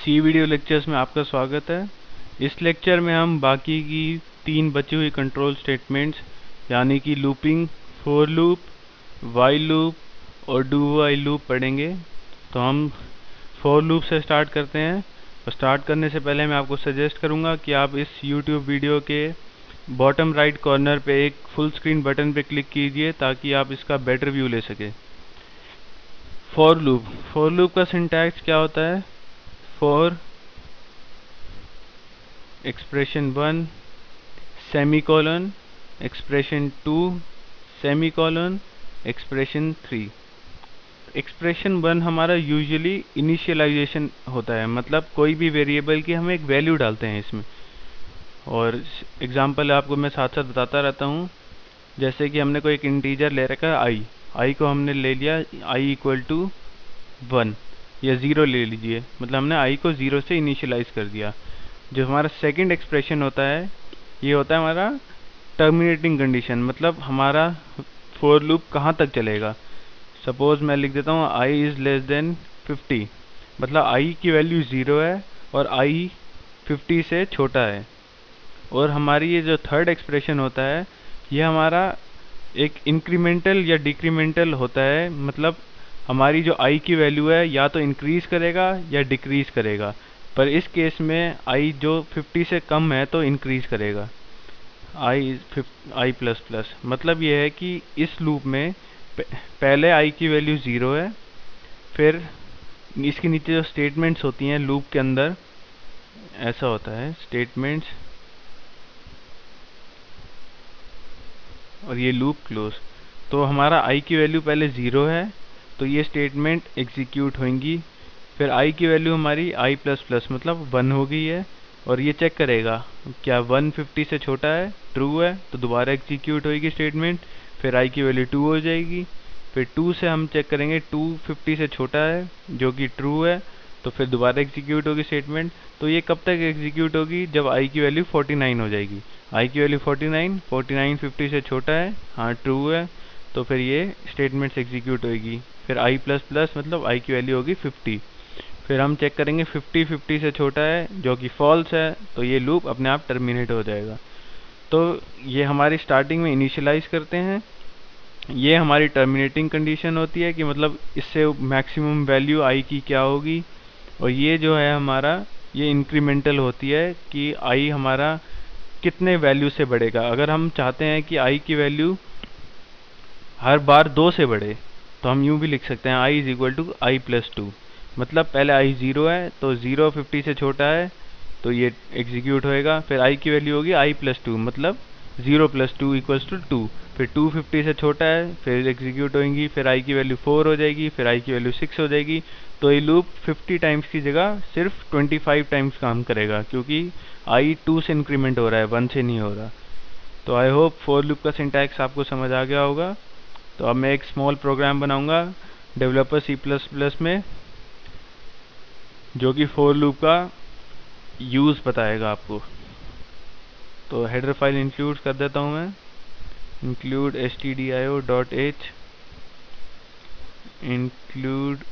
सी video lectures में आपका स्वागत है। इस लेक्चर में हम बाकी की 3 बची हुई कंट्रोल स्टेटमेंट्स यानी कि looping, for loop, while loop और डू वाइल लूप पढ़ेंगे। तो हम फोर लूप से स्टार्ट करते हैं। और स्टार्ट करने से पहले मैं आपको सजेस्ट करूंगा कि आप इस यूट्यूब वीडियो के बॉटम राइट कॉर्नर पे एक फुल स्क्रीन बटन पे क्लिक कीजिए ताकि आप इसका बेटर व्यू ले सकें। फोर लूप का सिंटैक्स क्या होता है? For expression 1 semicolon, expression 2 semicolon, expression 3। Expression 1 हमारा यूजुअली इनिशियलाइजेशन होता है, मतलब कोई भी वेरिएबल की हम एक वैल्यू डालते हैं इसमें। और एग्जांपल आपको मैं साथ साथ बताता रहता हूँ। जैसे कि हमने कोई एक इंटीजर ले रखा है आई को हमने ले लिया आई इक्वल टू 1 या 0 ले लीजिए, मतलब हमने आई को 0 से इनिशियलाइज कर दिया। जो हमारा सेकंड एक्सप्रेशन होता है ये होता है हमारा टर्मिनेटिंग कंडीशन, मतलब हमारा फोर लूप कहाँ तक चलेगा। सपोज मैं लिख देता हूँ आई इज़ लेस देन 50, मतलब आई की वैल्यू 0 है और आई 50 से छोटा है। और हमारी ये जो थर्ड एक्सप्रेशन होता है ये हमारा एक इंक्रीमेंटल या डिक्रीमेंटल होता है, मतलब हमारी जो आई की वैल्यू है या तो इंक्रीज करेगा या डिक्रीज करेगा, पर इस केस में आई जो 50 से कम है तो इंक्रीज करेगा। आई प्लस प्लस मतलब ये है कि इस लूप में पहले आई की वैल्यू 0 है, फिर इसके नीचे जो स्टेटमेंट्स होती हैं लूप के अंदर ऐसा होता है स्टेटमेंट्स और ये लूप क्लोज। तो हमारा आई की वैल्यू पहले 0 है तो ये स्टेटमेंट एग्जीक्यूट होंगी। फिर आई की वैल्यू हमारी आई प्लस प्लस मतलब 1 हो गई है और ये चेक करेगा क्या 1 50 से छोटा है, ट्रू है तो दोबारा एग्जीक्यूट होगी स्टेटमेंट। फिर आई की वैल्यू 2 हो जाएगी, फिर 2 से हम चेक करेंगे 2 50 से छोटा है जो कि ट्रू है तो फिर दोबारा एग्जीक्यूट होगी स्टेटमेंट। तो ये कब तक एग्जीक्यूट होगी? जब आई की वैल्यू 49 हो जाएगी। आई की वैल्यू 49 50 से छोटा है, हाँ ट्रू है, तो फिर ये स्टेटमेंट्स एग्जीक्यूट होगी। फिर आई प्लस प्लस मतलब आई की वैल्यू होगी 50। फिर हम चेक करेंगे 50 से छोटा है जो कि फॉल्स है, तो ये लूप अपने आप टर्मिनेट हो जाएगा। तो ये हमारी स्टार्टिंग में इनिशियलाइज करते हैं, ये हमारी टर्मिनेटिंग कंडीशन होती है कि मतलब इससे मैक्सिमम वैल्यू आई की क्या होगी। और ये जो है हमारा ये इंक्रीमेंटल होती है कि आई हमारा कितने वैल्यू से बढ़ेगा। अगर हम चाहते हैं कि आई की वैल्यू हर बार 2 से बढ़े तो हम यूं भी लिख सकते हैं I is equal to I plus 2, मतलब पहले आई 0 है तो 0 50 से छोटा है तो ये एग्जीक्यूट होएगा। फिर आई की वैल्यू होगी आई प्लस 2 मतलब 0 प्लस 2 इक्वल्स टू 2। फिर 2 50 से छोटा है फिर एग्जीक्यूट होंगी। फिर आई की वैल्यू 4 हो जाएगी, फिर आई की वैल्यू 6 हो जाएगी। तो ये लूप 50 टाइम्स की जगह सिर्फ 25 टाइम्स काम करेगा क्योंकि आई 2 से इंक्रीमेंट हो रहा है, 1 से नहीं हो रहा। तो आई होप फोर लूप का सिंटैक्स आपको समझ आ गया होगा। तो अब मैं एक स्मॉल प्रोग्राम बनाऊंगा डेवलपर C++ में जो कि फोर लूप का यूज़ बताएगा आपको। तो हेडर फाइल इंक्लूड कर देता हूँ मैं, include stdio.h, include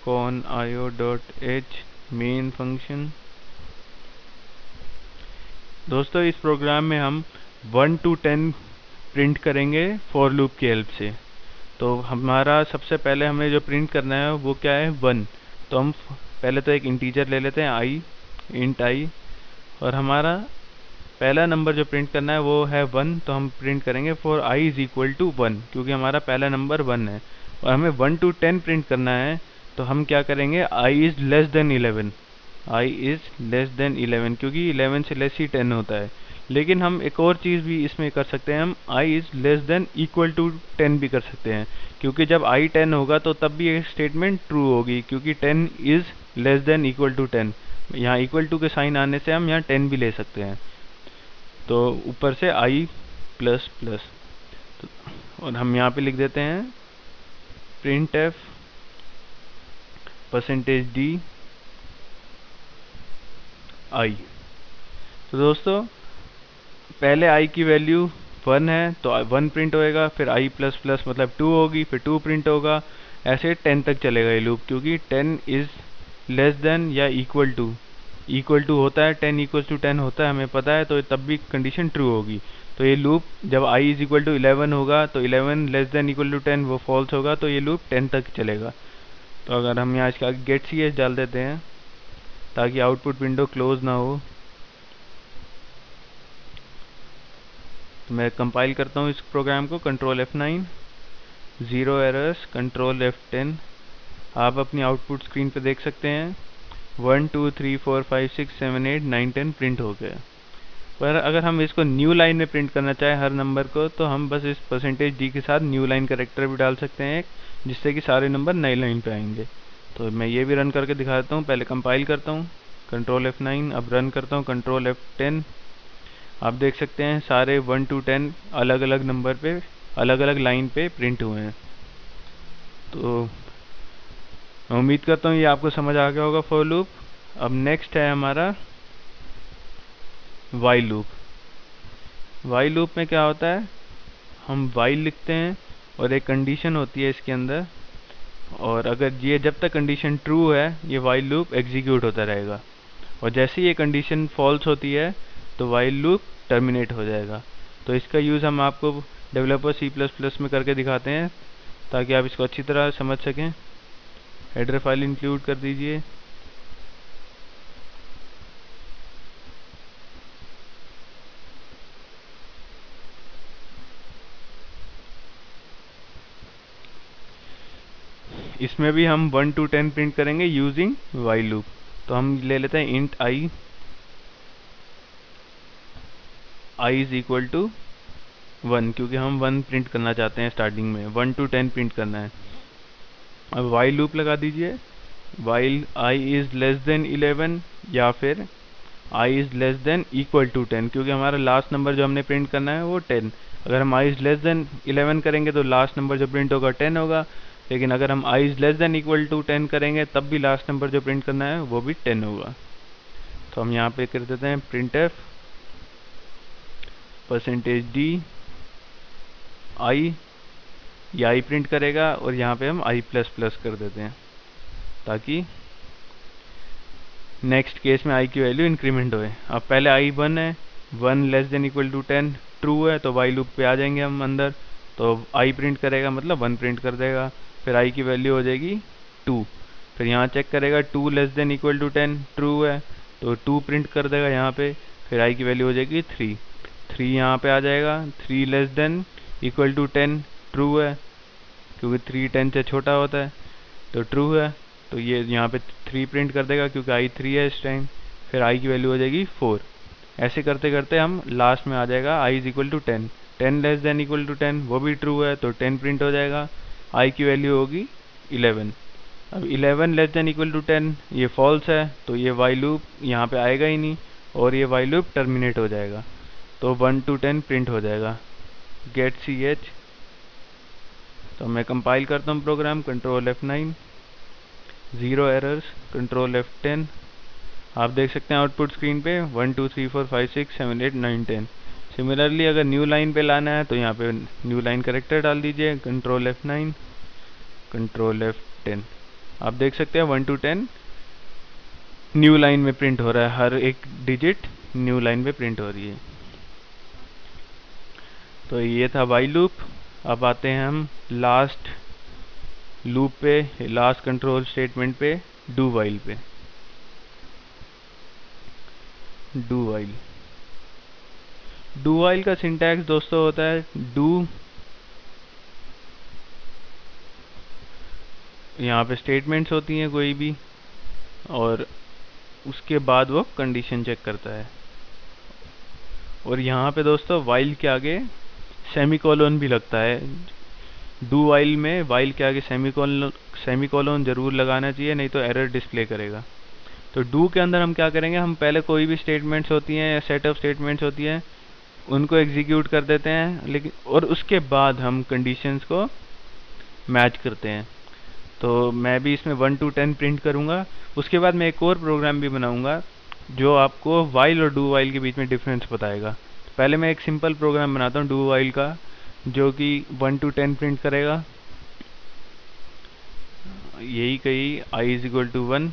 conio.h main function. दोस्तों इस प्रोग्राम में हम 1 to 10 प्रिंट करेंगे फॉर लूप की हेल्प से। तो हमारा सबसे पहले हमें जो प्रिंट करना है वो क्या है? 1। तो हम पहले तो एक इंटीजर ले लेते हैं आई, इंट आई, और हमारा पहला नंबर जो प्रिंट करना है वो है 1। तो हम प्रिंट करेंगे for I is equal to 1 क्योंकि हमारा पहला नंबर 1 है। और हमें 1 to 10 प्रिंट करना है तो हम क्या करेंगे? I is less than 11, I is less than 11 क्योंकि 11 से लेस ही 10 होता है। लेकिन हम एक और चीज़ भी इसमें कर सकते हैं, हम I is less than equal to 10 भी कर सकते हैं क्योंकि जब आई 10 होगा तो तब भी ये स्टेटमेंट ट्रू होगी क्योंकि 10 is less than equal to 10। यहाँ इक्वल टू के साइन आने से हम यहाँ 10 भी ले सकते हैं। तो ऊपर से आई प्लस प्लस, और हम यहाँ पे लिख देते हैं printf %d i। तो दोस्तों पहले i की वैल्यू 1 है तो 1 प्रिंट होएगा, फिर i प्लस प्लस मतलब 2 होगी, फिर 2 प्रिंट होगा, ऐसे 10 तक चलेगा ये लूप क्योंकि 10 इज लेस देन या इक्वल टू होता है 10 इक्वल टू 10 होता है हमें पता है, तो तब भी कंडीशन ट्रू होगी। तो ये लूप जब i इज इक्वल टू 11 होगा तो 11 लेस देन इक्वल टू 10 वो फॉल्स होगा, तो ये लूप 10 तक चलेगा। तो अगर हम यहाँ इसका गेट सी एच डाल देते हैं ताकि आउटपुट विंडो क्लोज ना हो, तो मैं कंपाइल करता हूँ इस प्रोग्राम को, control F9, 0 errors, control F10। आप अपनी आउटपुट स्क्रीन पे देख सकते हैं 1 2 3 4 5 6 7 8 9 10 प्रिंट हो गया। पर अगर हम इसको न्यू लाइन में प्रिंट करना चाहें हर नंबर को, तो हम बस इस %d के साथ न्यू लाइन कैरेक्टर भी डाल सकते हैं, जिससे कि सारे नंबर नई लाइन पे आएंगे। तो मैं ये भी रन करके दिखा देता हूँ। पहले कंपाइल करता हूँ, कंट्रोल F9, अब रन करता हूँ कंट्रोल F10। आप देख सकते हैं सारे 1 to 10 अलग अलग नंबर पे अलग अलग लाइन पे प्रिंट हुए हैं। तो मैं उम्मीद करता हूँ ये आपको समझ आ गया होगा फॉर लूप। अब नेक्स्ट है हमारा वाइल लूप। वाइल लूप में क्या होता है, हम वाइल लिखते हैं और एक कंडीशन होती है इसके अंदर, और अगर ये जब तक कंडीशन ट्रू है ये वाइल लूप एग्जीक्यूट होता रहेगा, और जैसे ये कंडीशन फॉल्स होती है तो वाइल लूप टर्मिनेट हो जाएगा। तो इसका यूज़ हम आपको डेवलपर C++ में करके दिखाते हैं ताकि आप इसको अच्छी तरह समझ सकें। हेडर फाइल इंक्लूड कर दीजिए। इसमें भी हम 1 to 10 प्रिंट करेंगे यूजिंग वाइल लूप। तो हम ले लेते हैं int i is equal to 1, क्योंकि हम 1 प्रिंट करना चाहते हैं स्टार्टिंग में, 1 to 10 प्रिंट करना है। अब वाइल लूप लगा दीजिए, while i is less than 11 या फिर i is less than equal to 10, क्योंकि हमारा लास्ट नंबर जो हमने प्रिंट करना है वो 10। अगर हम i इज लेस देन 11 करेंगे तो लास्ट नंबर जो प्रिंट होगा 10 होगा, लेकिन अगर हम i is less than equal to 10 करेंगे तब भी लास्ट नंबर जो प्रिंट करना है वो भी 10 होगा। तो हम यहाँ पे कर देते हैं printf %d i, ये i प्रिंट करेगा, और यहाँ पे हम i++ कर देते हैं ताकि नेक्स्ट केस में i की वैल्यू इंक्रीमेंट होए। अब पहले i 1 है, 1 less than equal to 10 true है, तो वाइल लूप पे आ जाएंगे हम अंदर, तो i प्रिंट करेगा मतलब 1 प्रिंट कर देगा, फिर i की वैल्यू हो जाएगी 2। फिर यहाँ चेक करेगा 2 less than equal to 10 true है, तो 2 प्रिंट कर देगा यहाँ पे, फिर i की वैल्यू हो जाएगी 3। 3 यहाँ पे आ जाएगा, 3 less than equal to 10 true है, क्योंकि 3 10 से छोटा होता है, तो ट्रू है, तो ये यहाँ पे 3 प्रिंट कर देगा क्योंकि i 3 है इस टाइम, फिर i की वैल्यू हो जाएगी 4। ऐसे करते करते हम लास्ट में आ जाएगा i is equal to 10, 10 less than equal to 10 वो भी ट्रू है, तो 10 प्रिंट हो जाएगा, i की वैल्यू होगी 11। अब 11 लेस देन इक्वल टू 10 ये फॉल्स है, तो ये वाइल लूप यहाँ पे आएगा ही नहीं, और ये वाइल लूप टर्मिनेट हो जाएगा, तो 1 to 10 प्रिंट हो जाएगा गेट ch। तो मैं कंपाइल करता हूँ programme, control F9, 0 errors, control F10। आप देख सकते हैं आउटपुट स्क्रीन पे 1 2 3 4 5 6 7 8 9 10। सिमिलरली अगर न्यू लाइन पे लाना है तो यहाँ पे न्यू लाइन कैरेक्टर डाल दीजिए, कंट्रोल F9, कंट्रोल F10। आप देख सकते हैं 1 to 10 न्यू लाइन में प्रिंट हो रहा है, हर एक डिजिट न्यू लाइन पे प्रिंट हो रही है। तो ये था वाइल लूप। अब आते हैं हम लास्ट लूप पे, लास्ट कंट्रोल स्टेटमेंट पे, डू वाइल पे। डू वाइल का सिंटैक्स दोस्तों होता है डू, यहाँ पे स्टेटमेंट्स होती हैं कोई भी, और उसके बाद वो कंडीशन चेक करता है, और यहाँ पे दोस्तों वाइल के आगे सेमीकोलन भी लगता है। डू वाइल में वाइल के आगे सेमीकोलन जरूर लगाना चाहिए, नहीं तो एरर डिस्प्ले करेगा। तो डू के अंदर हम क्या करेंगे, हम पहले कोई भी स्टेटमेंट्स होती हैं या सेट ऑफ स्टेटमेंट्स होती हैं उनको एग्जीक्यूट कर देते हैं, लेकिन और उसके बाद हम कंडीशंस को मैच करते हैं। तो मैं भी इसमें 1 to 10 प्रिंट करूँगा, उसके बाद मैं एक और प्रोग्राम भी बनाऊँगा जो आपको वाइल और डू वाइल के बीच में डिफरेंस बताएगा। पहले मैं एक सिंपल प्रोग्राम बनाता हूँ डू वाइल का, जो कि 1 to 10 प्रिंट करेगा, यही कही i is equal to 1,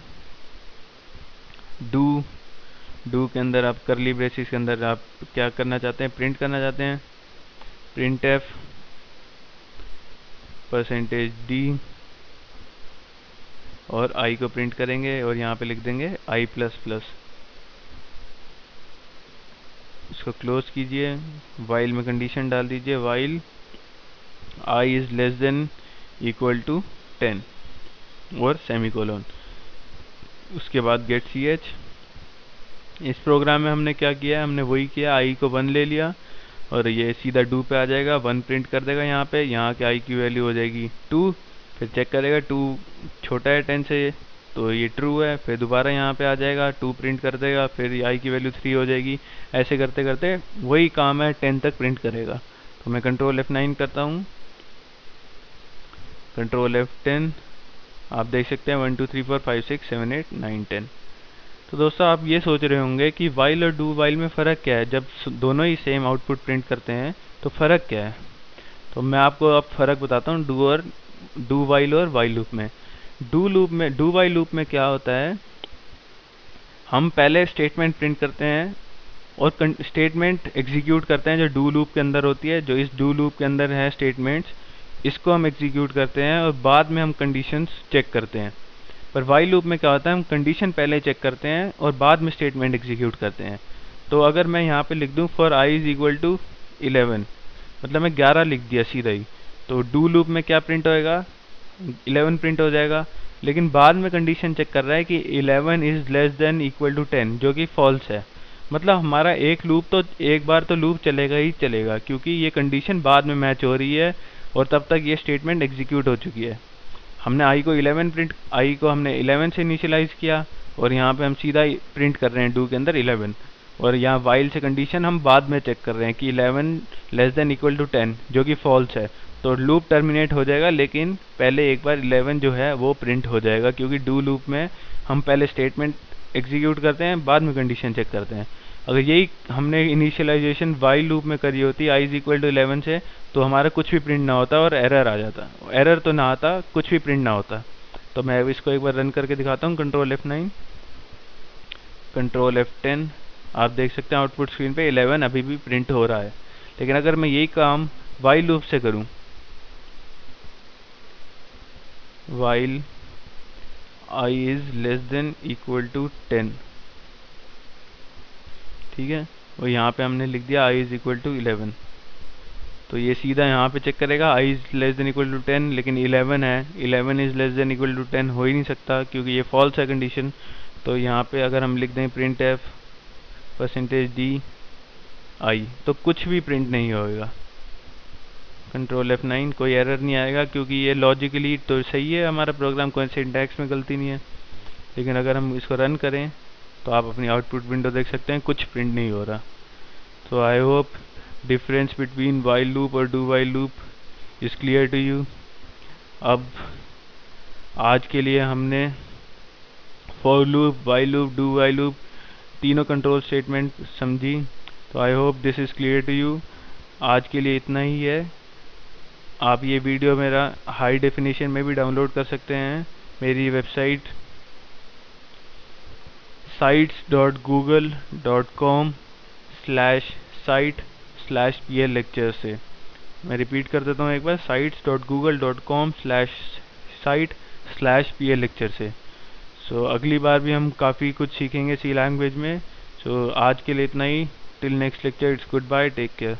do do के अंदर आप करली ब्रेसिस के अंदर आप क्या करना चाहते हैं, प्रिंट करना चाहते हैं प्रिंट एफ %d और आई को प्रिंट करेंगे और यहाँ पे लिख देंगे i++। इसको क्लोज कीजिए, वाइल में कंडीशन डाल दीजिए, while i is less than equal to 10 और सेमीकोलन। उसके बाद गेट ch। इस प्रोग्राम में हमने क्या किया है, हमने वही किया, i को 1 ले लिया और ये सीधा डू पे आ जाएगा, 1 प्रिंट कर देगा यहाँ पे, यहाँ के i की वैल्यू हो जाएगी 2, फिर चेक करेगा 2 छोटा है 10 से तो ये ट्रू है, फिर दोबारा यहाँ पे आ जाएगा 2 प्रिंट कर देगा, फिर i की वैल्यू 3 हो जाएगी। ऐसे करते करते वही काम है 10 तक प्रिंट करेगा। तो मैं कंट्रोल F9 करता हूँ, कंट्रोल F10, आप देख सकते हैं 1 2 3 4 5 6 7 8 9 10। तो दोस्तों आप ये सोच रहे होंगे कि वाइल और डू वाइल में फ़र्क क्या है, जब दोनों ही सेम आउटपुट प्रिंट करते हैं तो फ़र्क क्या है। तो मैं आपको अब फ़र्क बताता हूँ डू वाइल और वाइल लूप में। डू वाइल लूप में क्या होता है, हम पहले स्टेटमेंट प्रिंट करते हैं और स्टेटमेंट एग्जीक्यूट करते हैं जो डू लूप के अंदर होती है, जो इस डू लूप के अंदर है स्टेटमेंट्स, इसको हम एग्जीक्यूट करते हैं और बाद में हम कंडीशंस चेक करते हैं। पर वाइल लूप में क्या होता है, हम कंडीशन पहले चेक करते हैं और बाद में स्टेटमेंट एग्जीक्यूट करते हैं। तो अगर मैं यहाँ पे लिख दूँ for i is equal to 11, मतलब मैं 11 लिख दिया सीधा ही, तो डू लूप में क्या प्रिंट होएगा, 11 प्रिंट हो जाएगा। लेकिन बाद में कंडीशन चेक कर रहा है कि 11 is less than equal to 10, जो कि फॉल्स है। मतलब हमारा एक बार तो लूप चलेगा ही चलेगा, क्योंकि ये कंडीशन बाद में मैच हो रही है और तब तक ये स्टेटमेंट एग्जीक्यूट हो चुकी है। हमने i को 11 से इनिशियलाइज किया और यहाँ पे हम सीधा प्रिंट कर रहे हैं डू के अंदर 11, और यहाँ वाइल से कंडीशन हम बाद में चेक कर रहे हैं कि 11 लेस देन इक्वल टू 10, जो कि फॉल्स है। तो लूप टर्मिनेट हो जाएगा, लेकिन पहले एक बार 11 जो है वो प्रिंट हो जाएगा, क्योंकि डू लूप में हम पहले स्टेटमेंट एग्जीक्यूट करते हैं, बाद में कंडीशन चेक करते हैं। अगर यही हमने इनिशियलाइजेशन वाइल लूप में करी होती i इज इक्वल टू 11 से, तो हमारा कुछ भी प्रिंट ना होता और एरर आ जाता, एरर तो ना आता, कुछ भी प्रिंट ना होता। तो मैं इसको एक बार रन करके दिखाता हूँ, कंट्रोल F9, कंट्रोल F10, आप देख सकते हैं आउटपुट स्क्रीन पे 11 अभी भी प्रिंट हो रहा है। लेकिन अगर मैं यही काम वाइल लूप से करूँ, while i is less than equal to 10, ठीक है, और यहाँ पे हमने लिख दिया i इज इक्वल टू 11, तो ये सीधा यहाँ पे चेक करेगा i is less than equal to 10, लेकिन 11 है, 11 is less than equal to 10 हो ही नहीं सकता, क्योंकि ये फॉल्स है कंडीशन। तो यहाँ पे अगर हम लिख दें प्रिंट एफ %d i, तो कुछ भी प्रिंट नहीं होएगा। कंट्रोल F9, कोई एरर नहीं आएगा, क्योंकि ये लॉजिकली तो सही है हमारा प्रोग्राम, कोई सिंटैक्स में गलती नहीं है। लेकिन अगर हम इसको रन करें तो आप अपनी आउटपुट विंडो देख सकते हैं, कुछ प्रिंट नहीं हो रहा। तो I hope difference between while loop और do while loop is clear to you. अब आज के लिए हमने for loop, while loop, do while loop तीनों कंट्रोल स्टेटमेंट समझी। तो I hope this is clear to you. आज के लिए इतना ही है। आप ये वीडियो मेरा हाई डेफिनेशन में भी डाउनलोड कर सकते हैं मेरी वेबसाइट sites.google.com/site/pl-lecture से। मैं रिपीट कर देता हूँ एक बार, sites.google.com/site/pl-lecture से। सो अगली बार भी हम काफ़ी कुछ सीखेंगे सी लैंग्वेज में। सो आज के लिए इतना ही। Till next lecture, it's good bye, take care.